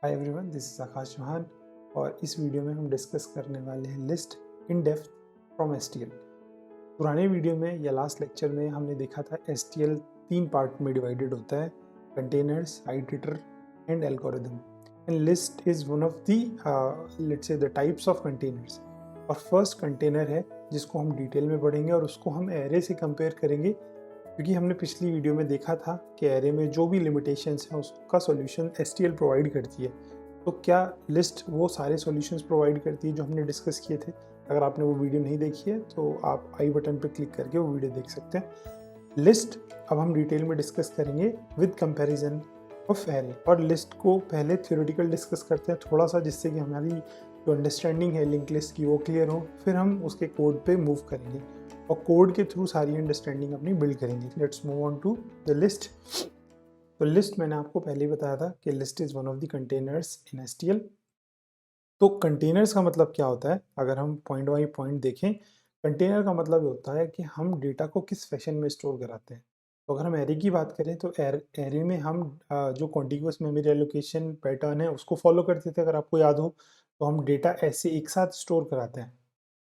Hi everyone, this is आकाश चौहान और इस video में हम डिस्कस करने वाले हैं list in depth from STL. पुराने वीडियो में या लास्ट लेक्चर में हमने देखा था एसटीएल 3 पार्ट में डिवाइडेड होता है: containers, iterator and algorithm. And list is one of the let's say the types of containers. और फर्स्ट कंटेनर है जिसको हम डिटेल में पढ़ेंगे और उसको हम एरे से कंपेयर करेंगे, क्योंकि हमने पिछली वीडियो में देखा था कि एरे में जो भी लिमिटेशंस हैं उसका सॉल्यूशन एसटीएल प्रोवाइड करती है। तो क्या लिस्ट वो सारे सॉल्यूशंस प्रोवाइड करती है जो हमने डिस्कस किए थे? अगर आपने वो वीडियो नहीं देखी है तो आप आई बटन पर क्लिक करके वो वीडियो देख सकते हैं। लिस्ट अब हम डिटेल में डिस्कस करेंगे विद कंपैरिजन ऑफ एरे। और लिस्ट को पहले थ्योरेटिकल डिस्कस करते हैं थोड़ा सा, जिससे कि हमारी जो अंडरस्टैंडिंग है लिंक लिस्ट की वो क्लियर हो। फिर हम उसके कोड पे मूव करेंगे और कोड के थ्रू सारी अंडरस्टैंडिंग अपनी बिल्ड करेंगे। Let's move on to the list. तो लिस्ट मैंने आपको पहले ही बताया था कि list is one of the containers in STL. तो कंटेनर्स का मतलब क्या होता है? अगर हम पॉइंट बाई पॉइंट देखें, कंटेनर का मतलब होता है कि हम डेटा को किस फैशन में स्टोर कराते हैं। तो अगर हम एरे की बात करें तो एरे में हम जो कॉन्टिग्यूअस मेमोरी एलोकेशन पैटर्न है उसको फॉलो करते थे। अगर आपको याद हो तो हम डेटा ऐसे एक साथ स्टोर कराते हैं,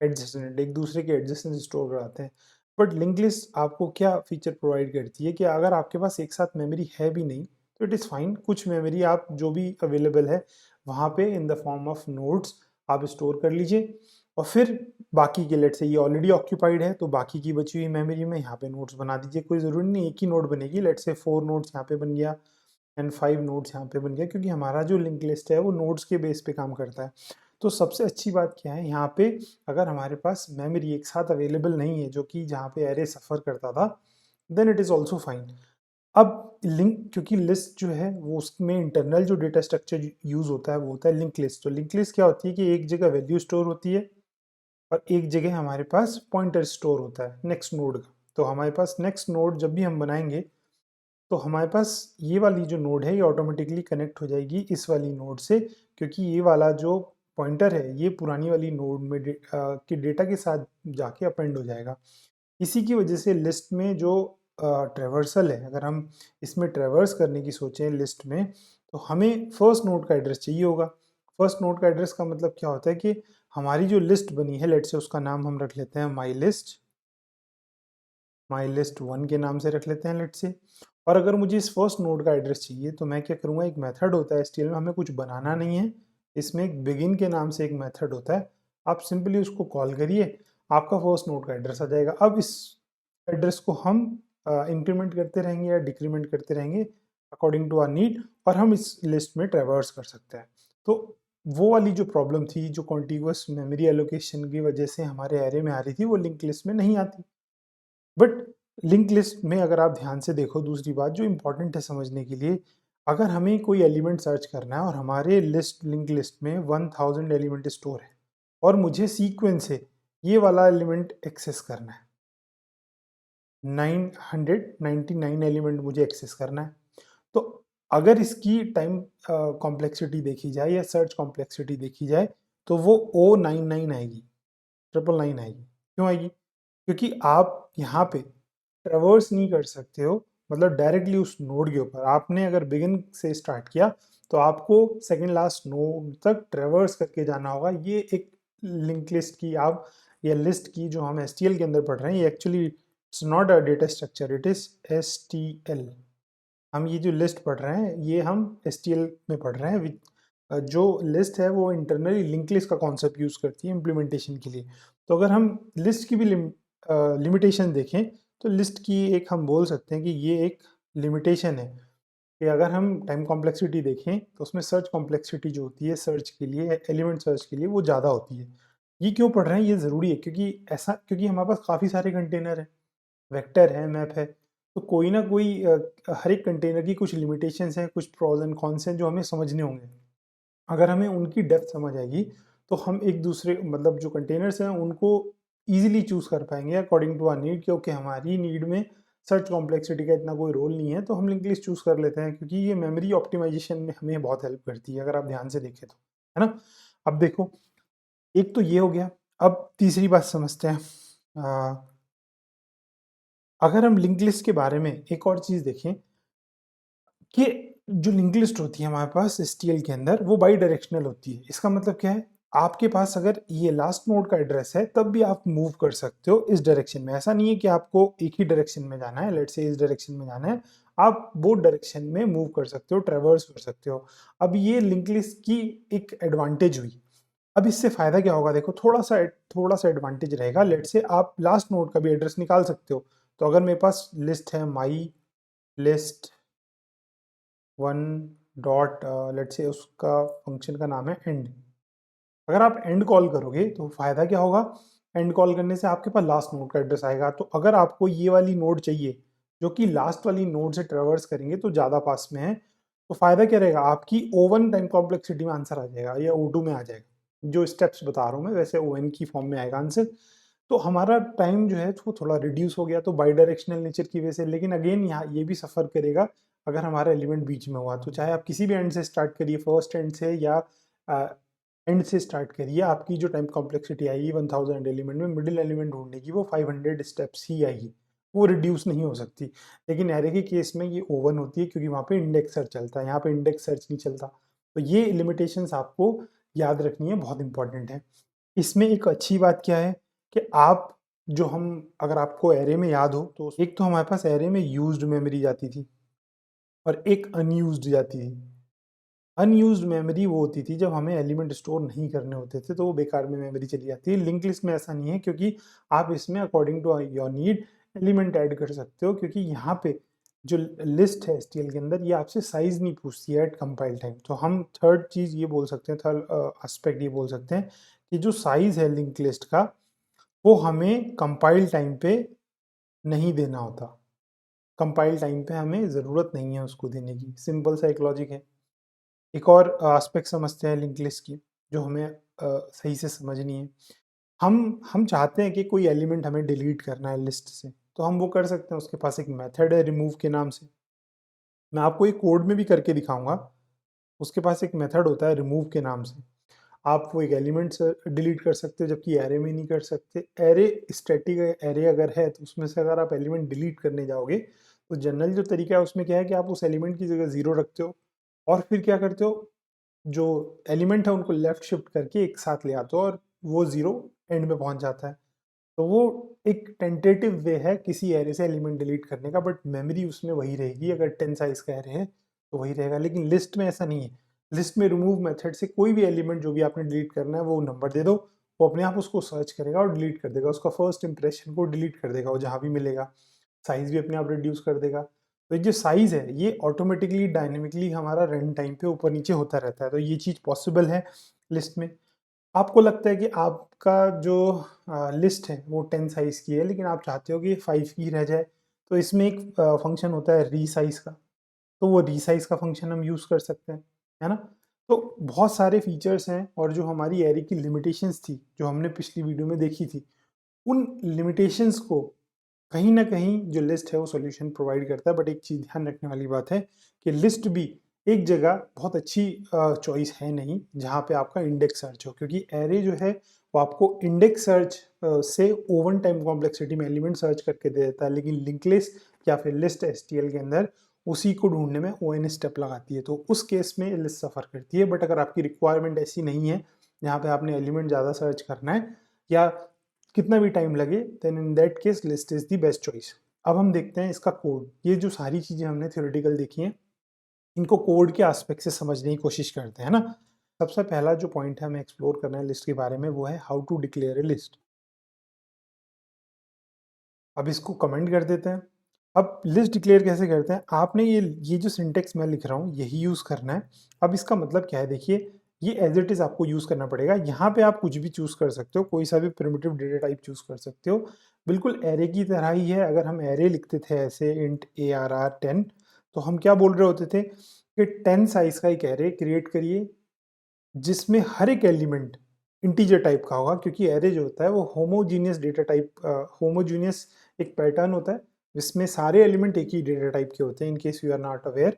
एडजेसेंट एक दूसरे के एडजेसेंट स्टोर कराते हैं। बट लिंक लिस्ट आपको क्या फीचर प्रोवाइड करती है कि अगर आपके पास एक साथ मेमोरी है भी नहीं तो इट इज़ फाइन, कुछ मेमोरी आप जो भी अवेलेबल है वहाँ पे in the form of nodes आप स्टोर कर लीजिए। और फिर बाकी के, लेट से ये ऑलरेडी ऑक्यूपाइड है तो बाकी की बची हुई मेमोरी में यहाँ पे नोड्स बना दीजिए। कोई ज़रूरी नहीं एक ही नोड बनेगी, लेट से 4 नोड्स यहाँ पे बन गया एंड 5 नोड्स यहाँ पे बन गया, क्योंकि हमारा जो लिंक लिस्ट है वो नोड्स के बेस पे काम करता है। तो सबसे अच्छी बात क्या है यहाँ पे, अगर हमारे पास मेमोरी एक साथ अवेलेबल नहीं है जो कि जहाँ पे एरे सफ़र करता था, then it is also fine. अब लिंक, क्योंकि लिस्ट जो है वो उसमें इंटरनल जो डेटा स्ट्रक्चर यूज़ होता है वो होता है लिंक लिस्ट। तो लिंक लिस्ट क्या होती है कि एक जगह वैल्यू स्टोर होती है और एक जगह हमारे पास पॉइंटर स्टोर होता है नेक्स्ट नोड का। तो हमारे पास नेक्स्ट नोड जब भी हम बनाएंगे तो हमारे पास ये वाली जो नोड है ये ऑटोमेटिकली कनेक्ट हो जाएगी इस वाली नोड से, क्योंकि ये वाला जो पॉइंटर है ये पुरानी वाली नोड में के डेटा के साथ जाके अपेंड हो जाएगा। इसी की वजह से लिस्ट में जो ट्रेवर्सल है, अगर हम इसमें ट्रेवर्स करने की सोचें लिस्ट में, तो हमें फर्स्ट नोड का एड्रेस चाहिए होगा। फर्स्ट नोड का एड्रेस का मतलब क्या होता है कि हमारी जो लिस्ट बनी है, लेट से उसका नाम हम रख लेते हैं माई लिस्ट 1 के नाम से रख लेते हैं लेट से। और अगर मुझे इस फर्स्ट नोड का एड्रेस चाहिए तो मैं क्या करूँगा, एक मेथड होता है एसटीएल में, हमें कुछ बनाना नहीं है, इसमें एक बिगिन के नाम से एक मेथड होता है, आप सिंपली उसको कॉल करिए, आपका फर्स्ट नोड का एड्रेस आ जाएगा। अब इस एड्रेस को हम इंक्रीमेंट करते रहेंगे या डिक्रीमेंट करते रहेंगे अकॉर्डिंग टू आर नीड, और हम इस लिस्ट में ट्रेवर्स कर सकते हैं। तो वो वाली जो प्रॉब्लम थी, जो कॉन्टिग्यूअस मेमोरी एलोकेशन की वजह से हमारे एरे में आ रही थी, वो लिंक लिस्ट में नहीं आती। बट लिंक लिस्ट में अगर आप ध्यान से देखो, दूसरी बात जो इंपॉर्टेंट है समझने के लिए, अगर हमें कोई एलिमेंट सर्च करना है और हमारे लिंक लिस्ट में 1000 एलिमेंट स्टोर है और मुझे सीक्वेंस से ये वाला एलिमेंट एक्सेस करना है, 999 एलिमेंट मुझे एक्सेस करना है, तो अगर इसकी टाइम कॉम्प्लेक्सिटी देखी जाए या सर्च कॉम्प्लेक्सिटी देखी जाए तो वो O99 आएगी, 999 आएगी। क्यों आएगी? क्योंकि आप यहाँ पे ट्रेवर्स नहीं कर सकते हो, मतलब डायरेक्टली उस नोड के ऊपर। आपने अगर बिगिन से स्टार्ट किया तो आपको सेकंड लास्ट नोड तक ट्रेवर्स करके जाना होगा। ये एक लिंक लिस्ट की आप, या लिस्ट की जो हम एसटीएल के अंदर पढ़ रहे हैं, ये actually it's not a data structure, it is STL. हम ये जो लिस्ट पढ़ रहे हैं ये हम एसटीएल में पढ़ रहे हैं। जो लिस्ट है वो इंटरनली लिंक लिस्ट का कॉन्सेप्ट यूज़ करती है इम्प्लीमेंटेशन के लिए। तो अगर हम लिस्ट की भी लिमिटेशन देखें तो लिस्ट की एक हम बोल सकते हैं कि ये एक लिमिटेशन है कि अगर हम टाइम कॉम्प्लेक्सिटी देखें तो उसमें सर्च कॉम्प्लेक्सिटी जो होती है सर्च के लिए, एलिमेंट सर्च के लिए, वो ज़्यादा होती है। ये क्यों पढ़ रहे हैं, ये ज़रूरी है क्योंकि हमारे पास काफ़ी सारे कंटेनर हैं, वेक्टर है, मैप है, तो कोई ना कोई हर एक कंटेनर की कुछ लिमिटेशंस हैं, कुछ प्रोज एंड कॉन्स हैं जो हमें समझने होंगे। अगर हमें उनकी डेप्थ समझ आएगी तो हम एक दूसरे, मतलब जो कंटेनर्स हैं उनको ईजिली चूज़ कर पाएंगे अकॉर्डिंग टू आर नीड, क्योंकि हमारी नीड में सर्च कॉम्प्लेक्सिटी का इतना कोई रोल नहीं है, तो हम लिंक लिस्ट चूज़ कर लेते हैं क्योंकि ये मेमोरी ऑप्टिमाइजेशन में हमें बहुत हेल्प करती है, अगर आप ध्यान से देखें तो, है ना? अब देखो, एक तो ये हो गया। अब तीसरी बात समझते हैं। अगर हम लिंक लिस्ट के बारे में एक और चीज़ देखें कि जो लिंक लिस्ट होती है हमारे पास एसटीएल के अंदर वो बाई डायरेक्शनल होती है। इसका मतलब क्या है, आपके पास अगर ये लास्ट नोड का एड्रेस है तब भी आप मूव कर सकते हो इस डायरेक्शन में। ऐसा नहीं है कि आपको एक ही डायरेक्शन में जाना है, लेट्स से इस डायरेक्शन में जाना है, आप बोथ डायरेक्शन में मूव कर सकते हो, ट्रेवर्स कर सकते हो। अब ये लिंक लिस्ट की एक एडवांटेज हुई। अब इससे फायदा क्या होगा, देखो थोड़ा सा एडवांटेज रहेगा। लेट्स से आप लास्ट नोड का भी एड्रेस निकाल सकते हो। तो अगर मेरे पास लिस्ट है माई list one dot, let's say उसका फंक्शन का नाम है एंड। अगर आप एंड कॉल करोगे तो फायदा क्या होगा, एंड कॉल करने से आपके पास लास्ट नोड का एड्रेस आएगा। तो अगर आपको ये वाली नोड चाहिए जो कि लास्ट वाली नोड से ट्रेवर्स करेंगे तो ज़्यादा पास में है, तो फायदा क्या रहेगा, आपकी O1 टाइम कॉम्प्लेक्सिटी में आंसर आ जाएगा या O2 में आ जाएगा। जो स्टेप्स बता रहा हूँ मैं वैसे ON की फॉर्म में आएगा आंसर। तो हमारा टाइम जो है वो थोड़ा रिड्यूस हो गया तो बाई डायरेक्शनल नेचर की वजह से। लेकिन अगेन यहाँ ये भी सफ़र करेगा अगर हमारा एलिमेंट बीच में हुआ। तो चाहे आप किसी भी एंड से स्टार्ट करिए, फर्स्ट एंड से या एंड से स्टार्ट करिए, आपकी जो टाइम कॉम्प्लेक्सिटी आएगी 1000 एलिमेंट में, मिडिल एलिमेंट ढूंढने की वो 500 स्टेप्स ही आएगी, वो रिड्यूस नहीं हो सकती। लेकिन एरे के केस में ये ओवन होती है क्योंकि वहाँ पे इंडेक्स सर्च चलता है, यहाँ पे इंडेक्स सर्च नहीं चलता। तो ये लिमिटेशंस आपको याद रखनी है, बहुत इंपॉर्टेंट है। इसमें एक अच्छी बात क्या है कि आप जो हम, अगर आपको एरे में याद हो तो एक तो हमारे पास एरे में यूज्ड मेमोरी जाती थी और एक अनयूज्ड जाती थी। अनयूज्ड मेमोरी वो होती थी जब हमें एलिमेंट स्टोर नहीं करने होते थे, तो वो बेकार में मेमोरी चली जाती है। लिंक लिस्ट में ऐसा नहीं है क्योंकि आप इसमें according to your need element add कर सकते हो, क्योंकि यहाँ पे जो लिस्ट है एसटीएल के अंदर ये आपसे साइज नहीं पूछती है एट कंपाइल टाइम। तो हम थर्ड चीज ये बोल सकते हैं, थर्ड एस्पेक्ट ये बोल सकते हैं कि जो साइज है लिंक लिस्ट का वो हमें कंपाइल टाइम पे नहीं देना होता। कंपाइल टाइम पे हमें ज़रूरत नहीं है उसको देने की, सिंपल सा एक लॉजिक है। एक और एस्पेक्ट समझते हैं लिंक लिस्ट की जो हमें सही से समझनी है। हम चाहते हैं कि कोई एलिमेंट हमें डिलीट करना है लिस्ट से, तो हम वो कर सकते हैं। उसके पास एक मेथड है रिमूव के नाम से, मैं आपको एक कोड में भी करके दिखाऊंगा। उसके पास एक मेथड होता है रिमूव के नाम से, आप वो एक एलिमेंट डिलीट कर सकते हो जबकि एरे में नहीं कर सकते। एरे स्टैटिक एरे अगर है तो उसमें से अगर आप एलिमेंट डिलीट करने जाओगे तो जनरल जो तरीका है उसमें क्या है कि आप उस एलिमेंट की जगह 0 रखते हो और फिर क्या करते हो, जो एलिमेंट है उनको लेफ्ट शिफ्ट करके एक साथ ले आते हो और वो 0 एंड में पहुंच जाता है। तो वो एक टेंटेटिव वे है किसी एरे से एलिमेंट डिलीट करने का, बट मेमोरी उसमें वही रहेगी। अगर 10 साइज का एरे है तो वही रहेगा। लेकिन लिस्ट में ऐसा नहीं है। लिस्ट में रिमूव मेथड से कोई भी एलिमेंट जो भी आपने डिलीट करना है वो नंबर दे दो, वो अपने आप उसको सर्च करेगा और डिलीट कर देगा। उसका फर्स्ट इंप्रेशन को डिलीट कर देगा वो जहाँ भी मिलेगा। साइज भी अपने आप रिड्यूस कर देगा। तो ये जो साइज है ये ऑटोमेटिकली डायनेमिकली हमारा रन टाइम पे ऊपर नीचे होता रहता है। तो ये चीज़ पॉसिबल है लिस्ट में। आपको लगता है कि आपका जो लिस्ट है वो 10 साइज की है लेकिन आप चाहते हो कि 5 की रह जाए, तो इसमें एक फंक्शन होता है रीसाइज का। तो वो रीसाइज का फंक्शन हम यूज़ कर सकते हैं, है ना। तो बहुत सारे फीचर्स हैं और जो हमारी एरे की लिमिटेशंस थी जो हमने पिछली वीडियो में देखी थी, उन लिमिटेशंस को कहीं ना कहीं जो लिस्ट है वो सॉल्यूशन प्रोवाइड करता है। बट एक चीज़ ध्यान रखने वाली बात है कि लिस्ट भी एक जगह बहुत अच्छी चॉइस है नहीं जहाँ पे आपका इंडेक्स सर्च हो, क्योंकि एरे जो है वो आपको इंडेक्स सर्च से ओवन टाइम कॉम्प्लेक्सिटी में एलिमेंट सर्च करके दे देता है, लेकिन लिंक लिस्ट या फिर लिस्ट एसटीएल के अंदर उसी को ढूंढने में ON स्टेप लगाती है। तो उस केस में लिस्ट सफ़र करती है। बट अगर आपकी रिक्वायरमेंट ऐसी नहीं है जहाँ पे आपने एलिमेंट ज़्यादा सर्च करना है या कितना भी टाइम लगे, then in that case list is the best choice. अब हम देखते हैं इसका कोड। ये जो सारी चीज़ें हमने थ्योरेटिकल देखी हैं इनको कोड के एस्पेक्ट से समझने की कोशिश करते हैं ना। सबसे पहला जो पॉइंट है हमें एक्सप्लोर करना है लिस्ट के बारे में वो है how to declare a list. अब इसको कमेंट कर देते हैं। अब लिस्ट डिक्लेयर कैसे करते हैं, आपने ये जो सिंटेक्स मैं लिख रहा हूँ यही यूज़ करना है। अब इसका मतलब क्या है, देखिए ये एज इट इज़ आपको यूज़ करना पड़ेगा। यहाँ पे आप कुछ भी चूज़ कर सकते हो, कोई सा भी प्रिमिटिव डेटा टाइप चूज़ कर सकते हो, बिल्कुल एरे की तरह ही है। अगर हम एरे लिखते थे ऐसे इंट ARR 10, तो हम क्या बोल रहे होते थे कि 10 साइज का एक एरे क्रिएट करिए जिसमें हर एक एलिमेंट इंटीजर टाइप का होगा, क्योंकि एरे जो होता है वो होमोजीनियस डेटा टाइप, होमोजीनियस एक पैटर्न होता है जिसमें सारे एलिमेंट एक ही डेटा टाइप के होते हैं। In case you are not aware,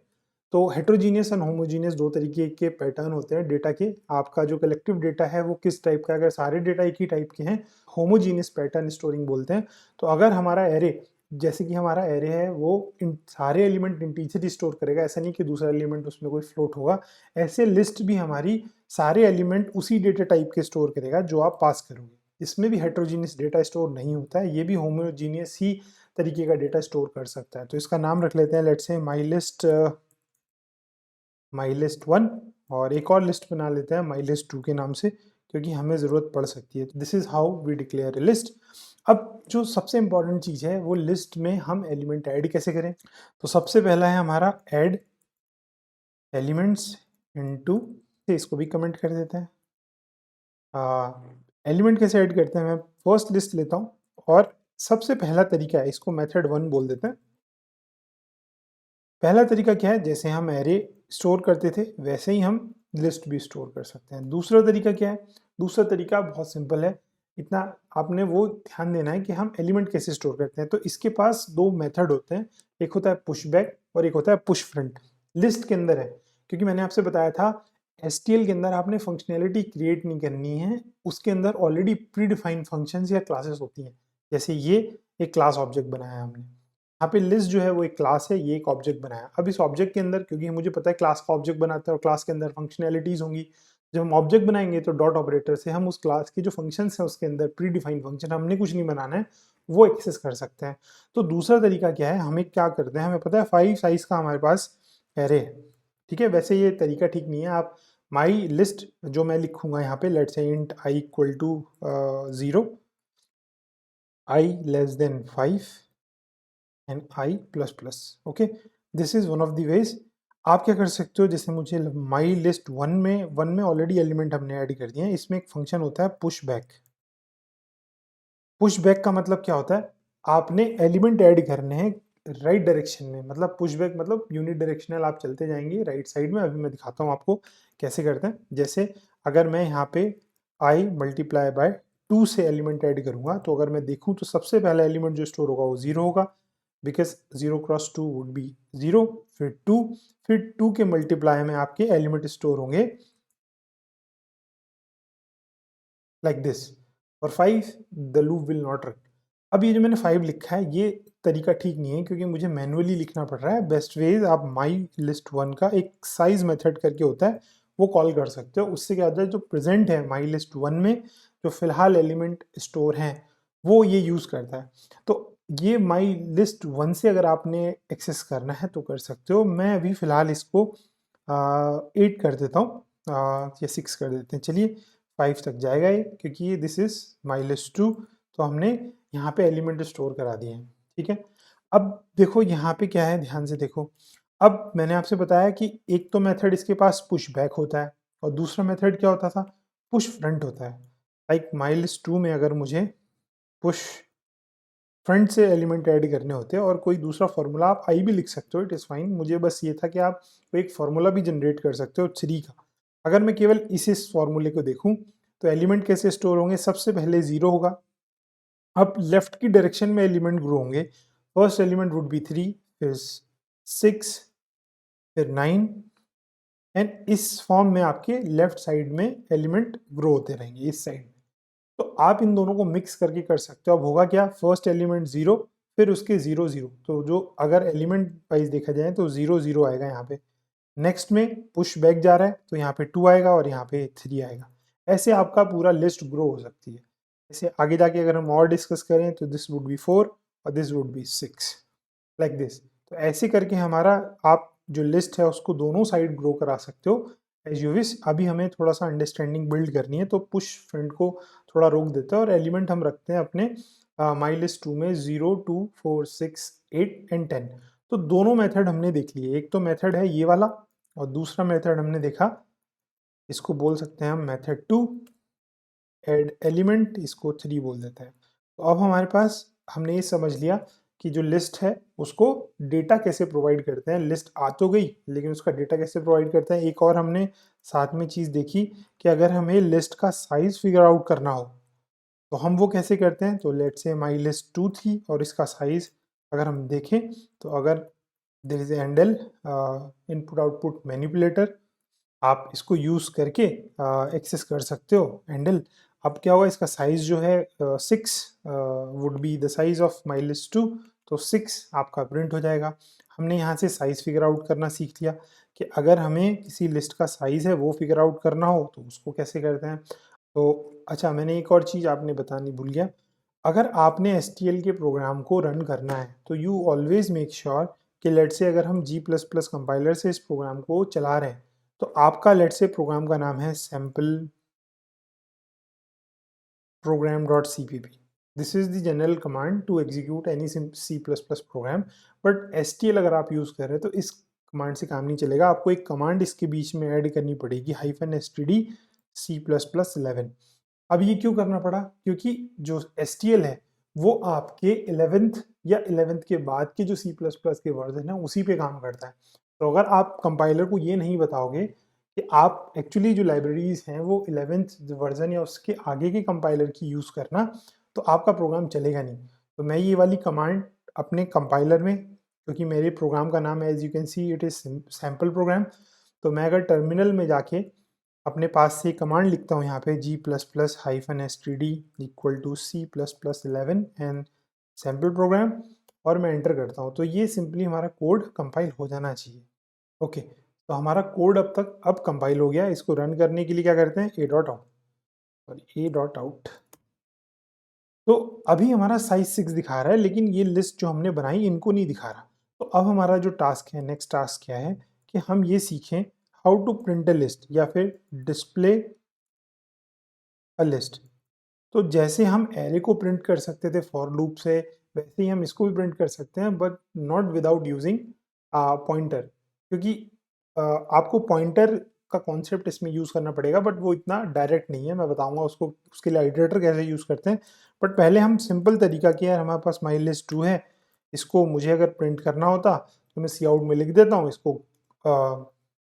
तो हेट्रोजीनियस एंड होमोजीनियस दो तरीके के पैटर्न होते हैं डेटा के। आपका जो कलेक्टिव डेटा है वो किस टाइप का है, अगर सारे डेटा एक ही टाइप के हैं होमोजीनियस पैटर्न स्टोरिंग बोलते हैं। तो अगर हमारा एरे जैसे कि हमारा एरे है वो इन सारे एलिमेंट इंटीजर स्टोर करेगा, ऐसा नहीं कि दूसरा एलिमेंट उसमें कोई फ्लोट होगा। ऐसे लिस्ट भी हमारी सारे एलिमेंट उसी डेटा टाइप के स्टोर करेगा जो आप पास करोगे। इसमें भी हेट्रोजीनियस डेटा स्टोर नहीं होता है, ये भी होमोजीनियस ही तरीके का डेटा स्टोर कर सकता है। तो इसका नाम रख लेते हैं, लेट्स से माई लिस्ट 1, और एक और लिस्ट बना लेते हैं माई लिस्ट 2 के नाम से, क्योंकि हमें ज़रूरत पड़ सकती है। तो this is how we declare a list. अब जो सबसे इंपॉर्टेंट चीज़ है वो लिस्ट में हम एलिमेंट ऐड कैसे करें। तो सबसे पहला है हमारा ऐड एलिमेंट्स इनटू, इसको भी कमेंट कर देते हैं। एलिमेंट कैसे ऐड करते हैं, मैं फर्स्ट लिस्ट लेता हूँ और सबसे पहला तरीका है, इसको मेथड 1 बोल देते हैं। पहला तरीका क्या है, जैसे हम एरे स्टोर करते थे वैसे ही हम लिस्ट भी स्टोर कर सकते हैं। दूसरा तरीका क्या है, दूसरा तरीका बहुत सिंपल है, इतना आपने वो ध्यान देना है कि हम एलिमेंट कैसे स्टोर करते हैं। तो इसके पास दो मेथड होते हैं, एक होता है पुश बैक और एक होता है पुश फ्रंट। लिस्ट के अंदर है, क्योंकि मैंने आपसे बताया था STL के अंदर आपने फंक्शनैलिटी क्रिएट नहीं करनी है, उसके अंदर ऑलरेडी प्री डिफाइंड फंक्शंस या क्लासेस होती हैं। जैसे ये एक क्लास ऑब्जेक्ट बनाया हमने, यहाँ पे लिस्ट जो है वो एक क्लास है, ये एक ऑब्जेक्ट बनाया। अब इस ऑब्जेक्ट के अंदर, क्योंकि मुझे पता है क्लास का ऑब्जेक्ट बनाते हैं और क्लास के अंदर फंक्शनैलिटीज होंगी, जब हम ऑब्जेक्ट बनाएंगे तो डॉट ऑपरेटर से हम उस क्लास की जो फंक्शंस है उसके अंदर प्री डिफाइंड फंक्शन, हमने कुछ नहीं बनाना है, वो एक्सेस कर सकते हैं। तो दूसरा तरीका क्या है, हमें क्या करते हैं, हमें पता है 5 साइज का हमारे पास एरे है, ठीक है। वैसे ये तरीका ठीक नहीं है, आप माई लिस्ट जो मैं लिखूंगा यहाँ पे, let's say int I equal to 0, I less than 5 and I plus plus, okay. This is one of the ways. आप क्या कर सकते हो, जैसे मुझे माई लिस्ट वन में ऑलरेडी एलिमेंट हमने ऐड कर दिए हैं, इसमें एक फंक्शन होता है पुश बैक। पुश बैक का मतलब क्या होता है, आपने एलिमेंट ऐड करने हैं राइट डायरेक्शन में, मतलब पुश बैक मतलब यूनिट डायरेक्शनल, आप चलते जाएंगे राइट साइड में। अभी मैं दिखाता हूँ आपको कैसे करते हैं। जैसे अगर मैं यहाँ पे आई मल्टीप्लाई बाय 2 से एलिमेंट ऐड करूंगा, तो अगर मैं देखूं तो सबसे पहला एलिमेंट जो स्टोर होगा वो 0 होगा, बिकॉज 0 क्रॉस 2 वुड बी 0, फिर 2, फिर 2 के मल्टीप्लाई में आपके एलिमेंट स्टोर होंगे लाइक दिस, और 5 the loop will not run. अब ये जो मैंने 5 लिखा है ये तरीका ठीक नहीं है, क्योंकि मुझे मैनुअली लिखना पड़ रहा है। बेस्ट वेज आप माई लिस्ट 1 का एक साइज मेथड करके होता है, वो कॉल कर सकते हो। उससे क्या होता है, जो प्रेजेंट है माई लिस्ट 1 में जो फिलहाल एलिमेंट स्टोर हैं वो ये यूज करता है। तो ये माई लिस्ट 1 से अगर आपने एक्सेस करना है तो कर सकते हो। मैं अभी फिलहाल इसको 8 कर देता हूँ, या 6 कर देते हैं, चलिए 5 तक जाएगा ये, क्योंकि ये दिस इज माई लिस्ट 2, तो हमने यहाँ पे एलिमेंट स्टोर करा दिए हैं, ठीक है। अब देखो यहाँ पे क्या है, ध्यान से देखो। अब मैंने आपसे बताया कि एक तो मेथड इसके पास पुश बैक होता है, और दूसरा मेथड क्या होता था, पुश फ्रंट होता है। लाइक माई लिस्ट 2 में अगर मुझे पुश फ्रंट से एलिमेंट ऐड करने होते हैं और कोई दूसरा फॉर्मूला, आप आई भी लिख सकते हो, इट इज़ फाइन। मुझे बस ये था कि आप एक फॉर्मूला भी जनरेट कर सकते हो 3 का। अगर मैं केवल इस फॉर्मूले को देखूं तो एलिमेंट कैसे स्टोर होंगे, सबसे पहले 0 होगा, अब लेफ्ट की डायरेक्शन में एलिमेंट ग्रो होंगे। फर्स्ट एलिमेंट वुड बी 3, फिर 6, फिर 9, एंड इस फॉर्म में आपके लेफ्ट साइड में एलिमेंट ग्रो होते रहेंगे इस साइड में। तो आप इन दोनों को मिक्स करके कर सकते हो। अब होगा क्या, फर्स्ट एलिमेंट 0, फिर उसके 0 0, तो जो अगर एलिमेंट वाइज देखा जाए तो 0 0 आएगा यहाँ पे। नेक्स्ट में पुश बैक जा रहा है तो यहाँ पे 2 आएगा और यहाँ पे 3 आएगा। ऐसे आपका पूरा लिस्ट ग्रो हो सकती है। ऐसे आगे जाके अगर हम और डिस्कस करें तो दिस वुड बी 4 और this would be 6, like this. तो ऐसे करके हमारा आप जो लिस्ट है उसको दोनों साइड ग्रो करा सकते हो एज यू विश। अभी हमें थोड़ा सा अंडरस्टैंडिंग बिल्ड करनी है, तो पुश फ्रंट को थोड़ा रोक देते हैं और एलिमेंट हम रखते हैं अपने माई लिस्ट 2 में 0 2 4 6 8 एंड 10। तो दोनों मेथड हमने देख लिए, एक तो मेथड है ये वाला और दूसरा मेथड हमने देखा, इसको बोल सकते हैं हम मेथड 2 ऐड एलिमेंट, इसको 3 बोल देते हैं। तो अब हमारे पास हमने ये समझ लिया कि जो लिस्ट है उसको डेटा कैसे प्रोवाइड करते हैं। लिस्ट आ तो गई, लेकिन उसका डेटा कैसे प्रोवाइड करते हैं। एक और हमने साथ में चीज़ देखी कि अगर हमें लिस्ट का साइज फिगर आउट करना हो तो हम वो कैसे करते हैं। तो लेट्स से माई लिस्ट 2 थी और इसका साइज अगर हम देखें तो अगर there is endl input output manipulator, आप इसको यूज़ करके एक्सेस कर सकते हो हैंडल। अब क्या होगा, इसका साइज जो है 6 would be the size of my list 2, तो 6 आपका प्रिंट हो जाएगा। हमने यहाँ से साइज़ फिगर आउट करना सीख लिया कि अगर हमें किसी लिस्ट का साइज़ है वो फिगर आउट करना हो तो उसको कैसे करते हैं। तो अच्छा, मैंने एक और चीज़ आपने बतानी भूल गया। अगर आपने एसटीएल के प्रोग्राम को रन करना है तो यू ऑलवेज मेक श्योर कि लेट्स से अगर हम जी प्लस प्लस कंपाइलर से इस प्रोग्राम को चला रहे हैं तो आपका लेट्स से प्रोग्राम का नाम है sample program.cpp. This is the general command to execute any C++ program. But STL अगर आप यूज़ कर रहे हैं तो इस कमांड से काम नहीं चलेगा, आपको एक कमांड इसके बीच में ऐड करनी पड़ेगी -std C++11। अब ये क्यों करना पड़ा? क्योंकि जो STL है वो आपके 11th या 11th के बाद के जो C++ के वर्जन है उसी पे काम करता है। तो अगर आप कंपाइलर को ये नहीं बताओगे कि आप एक्चुअली जो लाइब्रेरीज हैं वो 11th वर्जन या उसके आगे के कंपाइलर की यूज़ करना, तो आपका प्रोग्राम चलेगा नहीं। तो मैं ये वाली कमांड अपने कंपाइलर में, क्योंकि मेरे प्रोग्राम का नाम है as you can see it is sample program, तो मैं अगर टर्मिनल में जाके अपने पास से कमांड लिखता हूँ यहाँ पे g++-std equal to C++11 and sample program और मैं एंटर करता हूँ, तो ये सिंपली हमारा कोड कंपाइल हो जाना चाहिए। ओके, तो हमारा कोड अब कंपाइल हो गया। इसको रन करने के लिए क्या करते हैं, a.out। तो अभी हमारा साइज 6 दिखा रहा है लेकिन ये लिस्ट जो हमने बनाई इनको नहीं दिखा रहा। तो अब हमारा जो टास्क है, नेक्स्ट टास्क क्या है कि हम ये सीखें how to print a list या फिर डिस्प्ले अ लिस्ट। तो जैसे हम एरे को प्रिंट कर सकते थे फॉर लूप से, वैसे ही हम इसको भी प्रिंट कर सकते हैं, but not without using pointer, क्योंकि आपको पॉइंटर का कॉन्सेप्ट इसमें यूज़ करना पड़ेगा, बट वो इतना डायरेक्ट नहीं है। मैं बताऊंगा उसको, उसके लिए आइटरेटर कैसे यूज़ करते हैं। बट पहले हम सिंपल तरीका किया है, हमारे पास माई लिस्ट 2 है, इसको मुझे अगर प्रिंट करना होता तो मैं सी आउट में लिख देता हूँ, इसको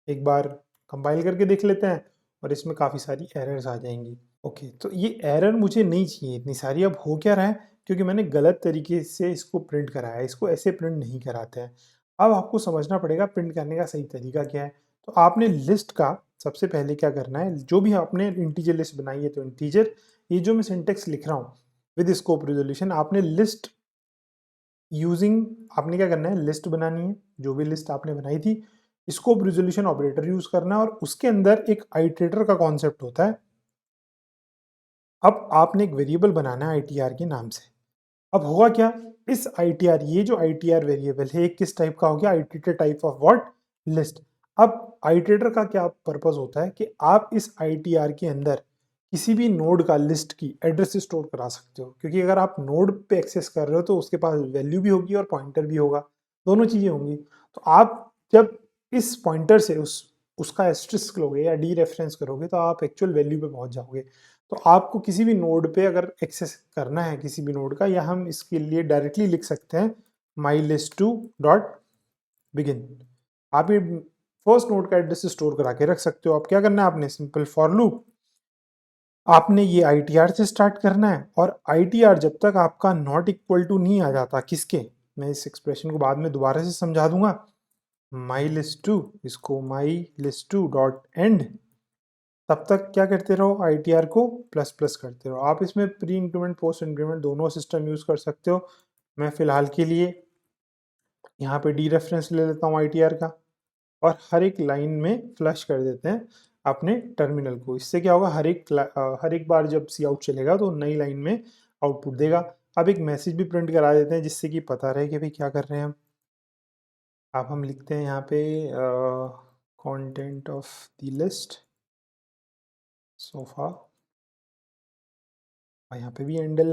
एक बार कंपाइल करके देख लेते हैं और इसमें काफ़ी सारी एरर्स आ जाएंगी। ओके, तो ये एरर मुझे नहीं चाहिए इतनी सारी। अब हो क्या रहा है, क्योंकि मैंने गलत तरीके से इसको प्रिंट कराया है, इसको ऐसे प्रिंट नहीं कराते हैं। अब आपको समझना पड़ेगा प्रिंट करने का सही तरीका क्या है। तो आपने लिस्ट का सबसे पहले क्या करना है, जो भी आपने इंटीजर लिस्ट बनाई है तो इंटीजर, ये जो मैं सिंटेक्स लिख रहा हूँ विद स्कोप रिजोल्यूशन, आपने लिस्ट यूजिंग, आपने क्या करना है, लिस्ट बनानी है। जो भी लिस्ट आपने बनाई थी, स्कोप रिजोल्यूशन ऑपरेटर यूज करना है और उसके अंदर एक आइटरेटर का कॉन्सेप्ट होता है। अब आपने एक वेरिएबल बनाना है आईटीआर के नाम से। अब होगा क्या, इस आईटीआर, ये जो आईटीआर वेरिएबल है किस टाइप का हो गया, iterator type of what, list. अब आइटरेटर का क्या पर्पस होता है कि आप इस आईटीआर के अंदर किसी भी नोड का लिस्ट की एड्रेस स्टोर करा सकते हो, क्योंकि अगर आप नोड पे एक्सेस कर रहे हो तो उसके पास वैल्यू भी होगी और पॉइंटर भी होगा, दोनों चीजें होंगी। तो आप जब इस पॉइंटर से उसका एस्ट्रिस्क लोगे या डी रेफरेंस करोगे तो आप एक्चुअल वैल्यू पे पहुंच जाओगे। तो आपको किसी भी नोड पे अगर एक्सेस करना है किसी भी नोड का, या हम इसके लिए डायरेक्टली लिख सकते हैं my list to dot begin. आप ये फर्स्ट नोड का एड्रेस स्टोर करा के रख सकते हो। आप क्या करना है, आपने सिंपल फॉर लूप, आपने ये आईटीआर से स्टार्ट करना है और आईटीआर जब तक आपका नॉट इक्वल टू नहीं आ जाता, किसके, मैं इस एक्सप्रेशन को बाद में दोबारा से समझा दूंगा, माई लिस्ट टू, इसको my list to dot and, तब तक क्या करते रहो, आईटीआर को प्लस प्लस करते रहो। आप इसमें प्री इंक्रीमेंट पोस्ट इंक्रीमेंट दोनों सिस्टम यूज कर सकते हो। मैं फिलहाल के लिए यहाँ पे डी रेफरेंस ले लेता हूँ आईटीआर का और हर एक लाइन में फ्लश कर देते हैं अपने टर्मिनल को। इससे क्या होगा, हर एक बार जब सी आउट चलेगा तो नई लाइन में आउटपुट देगा। अब एक मैसेज भी प्रिंट करा देते हैं जिससे कि पता रहे कि भाई क्या कर रहे हैं हम। अब हम लिखते हैं यहाँ पे content of the list sofa, और यहाँ पे भी एंडल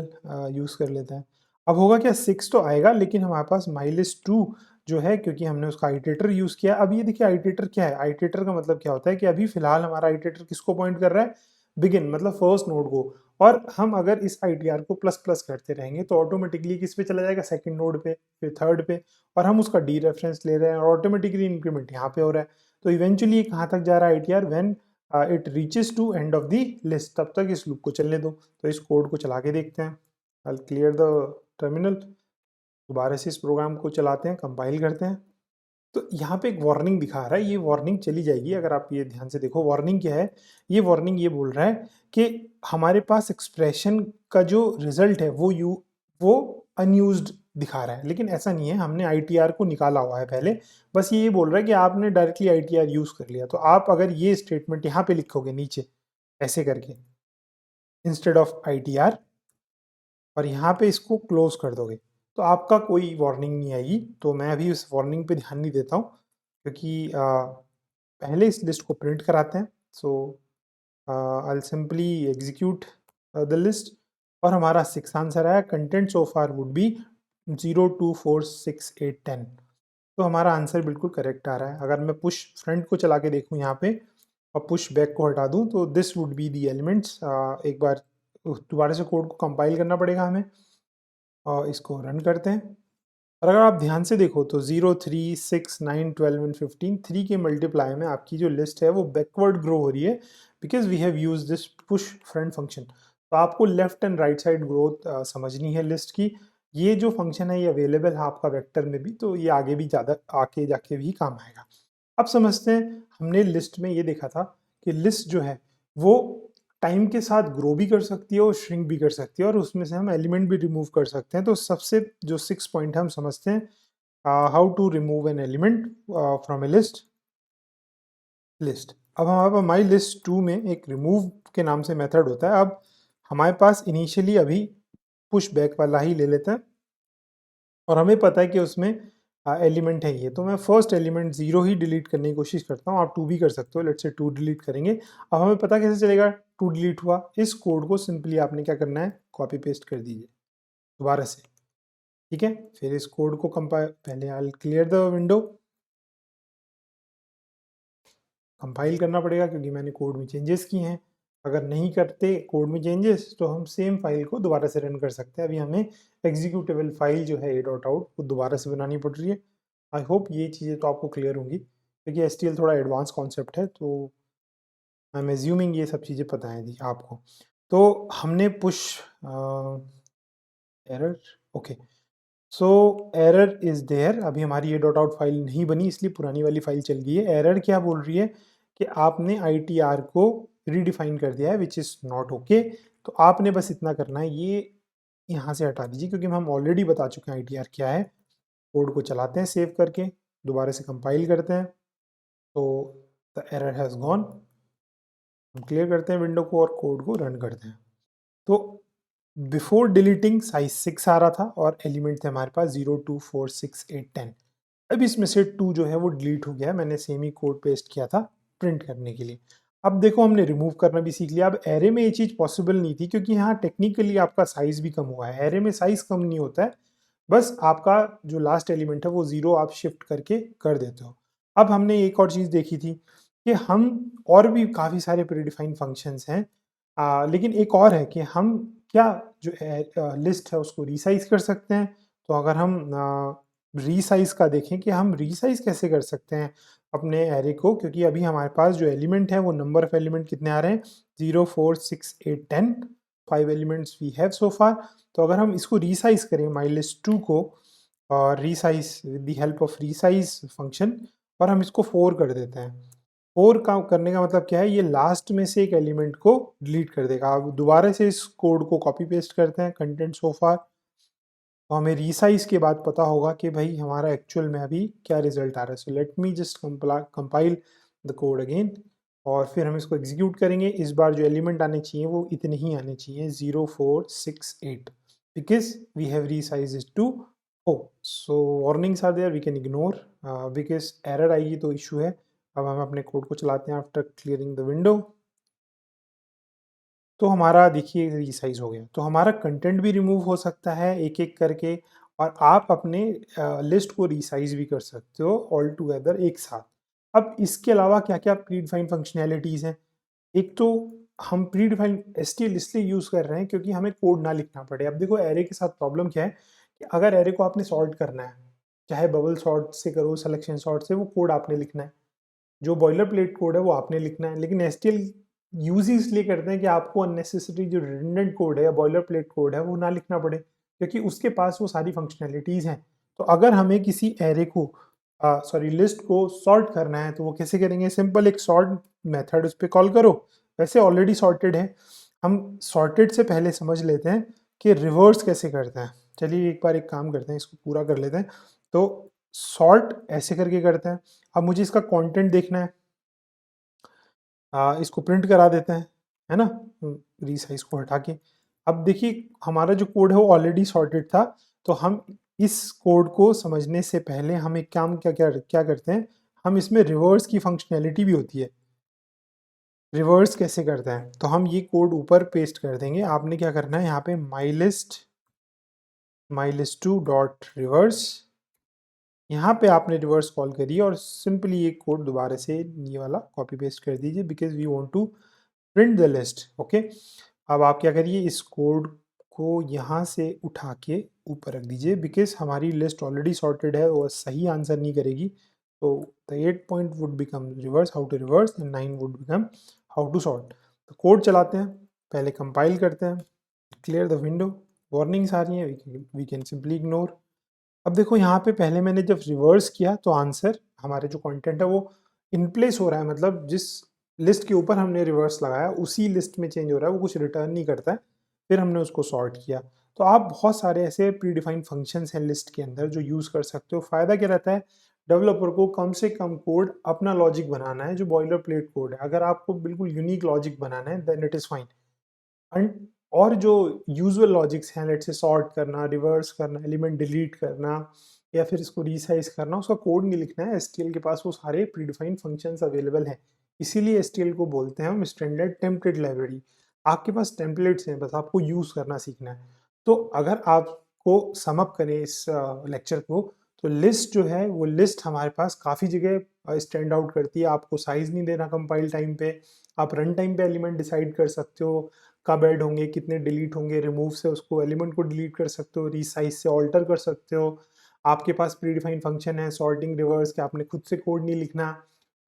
यूज़ कर लेते हैं। अब होगा क्या, 6 तो आएगा लेकिन हमारे पास माइलिस्ट 2 जो है, क्योंकि हमने उसका आइटरेटर यूज़ किया। अब ये देखिए आइटरेटर क्या है, आइटरेटर का मतलब क्या होता है कि अभी फिलहाल हमारा आइटरेटर किसको पॉइंट कर रहा है, बिगिन मतलब फर्स्ट नोड को। और हम अगर इस आईटीआर को प्लस प्लस करते रहेंगे तो ऑटोमेटिकली किस पे चला जाएगा, सेकंड नोड पे, फिर थर्ड पे, और हम उसका डी रेफरेंस ले रहे हैं और ऑटोमेटिकली इंक्रीमेंट यहाँ पे हो रहा है। तो इवेंचुअली कहाँ तक जा रहा है ITR, when it reaches to end of the list, तब तक इस लूप को चलने दो। तो इस कोड को चला के देखते हैं। आई क्लियर द टर्मिनल, दोबारा से इस प्रोग्राम को चलाते हैं, कंपाइल करते हैं। तो यहाँ पे एक वार्निंग दिखा रहा है, ये वार्निंग चली जाएगी अगर आप ये ध्यान से देखो। वार्निंग क्या है, ये वार्निंग ये बोल रहा है कि हमारे पास एक्सप्रेशन का जो रिजल्ट है वो अनयूज्ड दिखा रहा है, लेकिन ऐसा नहीं है, हमने ITR को निकाला हुआ है पहले। बस ये बोल रहा है कि आपने डायरेक्टली ITR यूज़ कर लिया। तो आप अगर ये स्टेटमेंट यहाँ पे लिखोगे नीचे ऐसे करके इंस्टेड ऑफ ITR और यहाँ पे इसको क्लोज कर दोगे तो आपका कोई वार्निंग नहीं आएगी। तो मैं अभी उस वार्निंग पे ध्यान नहीं देता हूँ क्योंकि पहले इस लिस्ट को प्रिंट कराते हैं। So I simply execute the list और हमारा 6 आंसर आया। Content so far would be 0 2 4 6 8 10। तो हमारा आंसर बिल्कुल करेक्ट आ रहा है। अगर मैं पुश फ्रंट को चला के देखूँ यहाँ पे और पुश बैक को हटा दूँ तो this would be the elements. एक बार दोबारा से कोड को कंपाइल करना पड़ेगा हमें और इसको रन करते हैं। और अगर आप ध्यान से देखो तो 0 3 6 9 12 एंड 15 3 के मल्टीप्लाई में आपकी जो लिस्ट है वो बैकवर्ड ग्रो हो रही है because we have use this push front function. तो आपको left and right side growth समझनी है लिस्ट की। ये जो फंक्शन है ये अवेलेबल है आपका वेक्टर में भी, तो ये आगे भी ज़्यादा आके जाके भी काम आएगा। अब समझते हैं, हमने लिस्ट में ये देखा था कि लिस्ट जो है वो टाइम के साथ ग्रो भी कर सकती है और श्रिंक भी कर सकती है और उसमें से हम एलिमेंट भी रिमूव कर सकते हैं। तो सबसे जो 6 पॉइंट हम समझते हैं, how to remove an element from a list. अब हमारे पास माई लिस्ट 2 में एक रिमूव के नाम से मेथड होता है। अब हमारे पास इनिशियली अभी पुश बैक वाला ही ले लेते हैं और हमें पता है कि उसमें एलिमेंट है ये, तो मैं फर्स्ट एलिमेंट 0 ही डिलीट करने की कोशिश करता हूँ। आप 2 भी कर सकते हो, लेट्स से 2 डिलीट करेंगे। अब हमें पता कैसे चलेगा 2 डिलीट हुआ? इस कोड को सिंपली आपने क्या करना है, कॉपी पेस्ट कर दीजिए दोबारा से, ठीक है। फिर इस कोड को कंपाइल, पहले I clear the window, compile करना पड़ेगा क्योंकि मैंने कोड में चेंजेस किए हैं। अगर नहीं करते कोड में चेंजेस तो हम सेम फाइल को दोबारा से रन कर सकते हैं। अभी हमें एग्जीक्यूटेबल फाइल जो है a.out वो दोबारा से बनानी पड़ रही है। आई होप ये चीज़ें तो आपको क्लियर होंगी क्योंकि STL थोड़ा एडवांस कॉन्सेप्ट है, तो आई एम एज्यूमिंग ये सब चीज़ें पता है थी आपको। तो हमने push error, okay, so error is there. अभी हमारी ये डॉट आउट फाइल नहीं बनी इसलिए पुरानी वाली फाइल चल गई है। एरर क्या बोल रही है कि आपने ITR को रीडिफाइन कर दिया है विच इज़ नॉट ओके। तो आपने बस इतना करना है, ये यहाँ से हटा दीजिए क्योंकि हम ऑलरेडी बता चुके हैं ITR क्या है। कोड को चलाते हैं सेव करके, दोबारा से कंपाइल करते हैं तो द एरर हैज़ गॉन। हम क्लियर करते हैं विंडो को और कोड को रन करते हैं। तो बिफोर डिलीटिंग साइज 6 आ रहा था और एलिमेंट थे हमारे पास 0 2 4 6 8 10। अब इसमें से 2 जो है वो डिलीट हो गया है। मैंने सेम ही कोड पेस्ट किया था प्रिंट करने के लिए। अब देखो हमने रिमूव करना भी सीख लिया। अब एरे में ये चीज़ पॉसिबल नहीं थी क्योंकि यहाँ टेक्निकली आपका साइज भी कम हुआ है। एरे में साइज कम नहीं होता है, बस आपका जो लास्ट एलिमेंट है वो 0 आप शिफ्ट करके कर देते हो। अब हमने एक और चीज़ देखी थी कि हम और भी काफ़ी सारे प्रीडिफाइंड फंक्शंस हैं, लेकिन एक और है कि हम क्या जो लिस्ट है उसको रीसाइज कर सकते हैं। तो अगर हम रीसाइज का देखें कि हम रीसाइज कैसे कर सकते हैं अपने एरे को, क्योंकि अभी हमारे पास जो एलिमेंट है वो नंबर ऑफ एलिमेंट कितने आ रहे हैं 0 4 6 8 10, 5 एलिमेंट्स वी हैव सो फार। तो अगर हम इसको रीसाइज करें माई लिस्ट 2 को और resize with the help of resize function और हम इसको 4 कर देते हैं। 4 का करने का मतलब क्या है, ये लास्ट में से एक एलिमेंट को डिलीट कर देगा। अब दोबारा से इस कोड को कॉपी पेस्ट करते हैं कंटेंट सो फार, तो हमें रीसाइज के बाद पता होगा कि भाई हमारा एक्चुअल में अभी क्या रिजल्ट आ रहा है। So let me just compile the code again और फिर हम इसको एग्जीक्यूट करेंगे। इस बार जो एलिमेंट आने चाहिए वो इतने ही आने चाहिए 0 4 6 8 because we have resize it to 4। So warnings are there, we can ignore because error आएगी तो इशू है। अब हम अपने कोड को चलाते हैं आफ्टर क्लियरिंग द विंडो। तो हमारा देखिए रीसाइज हो गया। तो हमारा कंटेंट भी रिमूव हो सकता है एक एक करके और आप अपने लिस्ट को रीसाइज भी कर सकते हो ऑल टुगेदर एक साथ। अब इसके अलावा क्या क्या प्री डिफाइंड फंक्शनैलिटीज़ हैं। एक तो हम प्री डिफाइंड STL इसलिए यूज़ कर रहे हैं क्योंकि हमें कोड ना लिखना पड़े। अब देखो एरे के साथ प्रॉब्लम क्या है कि अगर एरे को आपने सॉर्ट करना है, चाहे बबल सॉर्ट से करो, सिलेक्शन सॉर्ट से, वो कोड आपने लिखना है। जो बॉयलर प्लेट कोड है वो आपने लिखना है। लेकिन STL यूज ही इसलिए करते हैं कि आपको अननेसेसरी जो रिडंडेंट कोड है या बॉयलर प्लेट कोड है वो ना लिखना पड़े क्योंकि उसके पास वो सारी फंक्शनैलिटीज़ हैं। तो अगर हमें किसी एरे को लिस्ट को सॉर्ट करना है तो वो कैसे करेंगे, सिंपल एक सॉर्ट मेथड उस पर कॉल करो, वैसे ऑलरेडी सॉर्टेड है। हम सॉर्टेड से पहले समझ लेते हैं कि रिवर्स कैसे करते हैं। चलिए एक बार एक काम करते हैं, इसको पूरा कर लेते हैं। तो सॉर्ट ऐसे करके करते हैं। अब मुझे इसका कंटेंट देखना है, इसको प्रिंट करा देते हैं, है ना, रीसाइज को हटा के। अब देखिए हमारा जो कोड है वो ऑलरेडी सॉर्टेड था, तो हम इस कोड को समझने से पहले हम एक काम क्या करते हैं, हम इसमें रिवर्स की फंक्शनैलिटी भी होती है। रिवर्स कैसे करते हैं, तो हम ये कोड ऊपर पेस्ट कर देंगे। आपने क्या करना है, यहाँ पे mylist2 डॉट रिवर्स, यहाँ पे आपने रिवर्स कॉल करिए और सिंपली ये कोड दोबारा से ये वाला कॉपी पेस्ट कर दीजिए, because we want to print the list. Okay, अब आप क्या करिए, इस कोड को यहाँ से उठा के ऊपर रख दीजिए, बिकॉज हमारी लिस्ट ऑलरेडी सॉर्टेड है, वो सही आंसर नहीं करेगी। तो the 8 point would become reverse, how to reverse, and 9 would become how to sort. तो कोड चलाते हैं, पहले कंपाइल करते हैं, क्लियर द विंडो, वार्निंग्स आ रही हैं, वी कैन सिंपली इग्नोर। अब देखो यहाँ पे पहले मैंने जब रिवर्स किया तो आंसर, हमारे जो कंटेंट है वो इन प्लेस हो रहा है, मतलब जिस लिस्ट के ऊपर हमने रिवर्स लगाया उसी लिस्ट में चेंज हो रहा है, वो कुछ रिटर्न नहीं करता है। फिर हमने उसको सॉर्ट किया। तो आप बहुत सारे ऐसे प्री डिफाइंड फंक्शंस हैं लिस्ट के अंदर जो यूज़ कर सकते हो। फ़ायदा क्या रहता है, डेवलपर को कम से कम कोड अपना लॉजिक बनाना है जो बॉयलर प्लेट कोड है। अगर आपको बिल्कुल यूनिक लॉजिक बनाना है then it is fine. And और जो यूजुअल लॉजिक्स हैं, लेट्स से सॉर्ट करना, रिवर्स करना, एलिमेंट डिलीट करना या फिर इसको रीसाइज करना, उसका कोड नहीं लिखना है। एसटीएल के पास वो सारे प्रीडिफाइंड फंक्शंस अवेलेबल हैं। इसीलिए एसटीएल को बोलते हैं हम स्टैंडर्ड टेम्पलेट लाइब्रेरी। आपके पास टेम्पलेट्स हैं, बस आपको यूज़ करना सीखना है। तो अगर आपको सम अप करें इस लेक्चर को, तो लिस्ट जो है वो लिस्ट हमारे पास काफ़ी जगह स्टैंड आउट करती है। आपको साइज नहीं देना कंपाइल टाइम पे, आप रन टाइम पे एलिमेंट डिसाइड कर सकते हो कब ऐड होंगे, कितने डिलीट होंगे, रिमूव से उसको एलिमेंट को डिलीट कर सकते हो, रीसाइज से ऑल्टर कर सकते हो। आपके पास प्रीडिफाइंड फंक्शन है सॉर्टिंग, रिवर्स के, आपने खुद से कोड नहीं लिखना।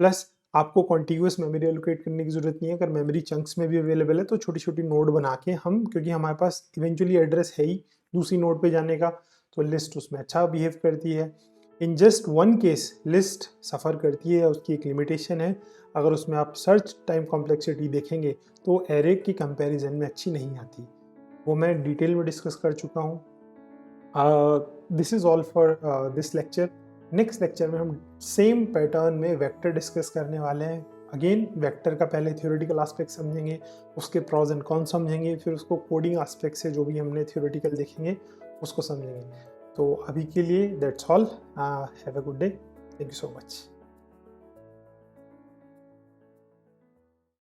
प्लस आपको कॉन्टिग्यूअस मेमोरी एलोकेट करने की जरूरत नहीं है। अगर मेमोरी चंक्स में भी अवेलेबल है तो छोटी छोटी नोड बना के हम, क्योंकि हमारे पास इवेंचुअली एड्रेस है ही दूसरी नोड पे जाने का, तो लिस्ट उसमें अच्छा बिहेव करती है। In just one case list suffer करती है, उसकी एक लिमिटेशन है। अगर उसमें आप सर्च टाइम कॉम्प्लेक्सिटी देखेंगे तो एरे की कंपैरिजन में अच्छी नहीं आती, वो मैं डिटेल में डिस्कस कर चुका हूँ। This is all for this lecture. Next lecture में हम सेम पैटर्न में वेक्टर डिस्कस करने वाले हैं। अगेन वेक्टर का पहले थ्योरेटिकल एस्पेक्ट समझेंगे, उसके प्रॉज एंड कॉन्स समझेंगे, फिर उसको कोडिंग एस्पेक्ट से जो भी हमने थ्योरेटिकल देखेंगे उसको समझेंगे। तो अभी के लिए that's all, have a good day, thank you so much.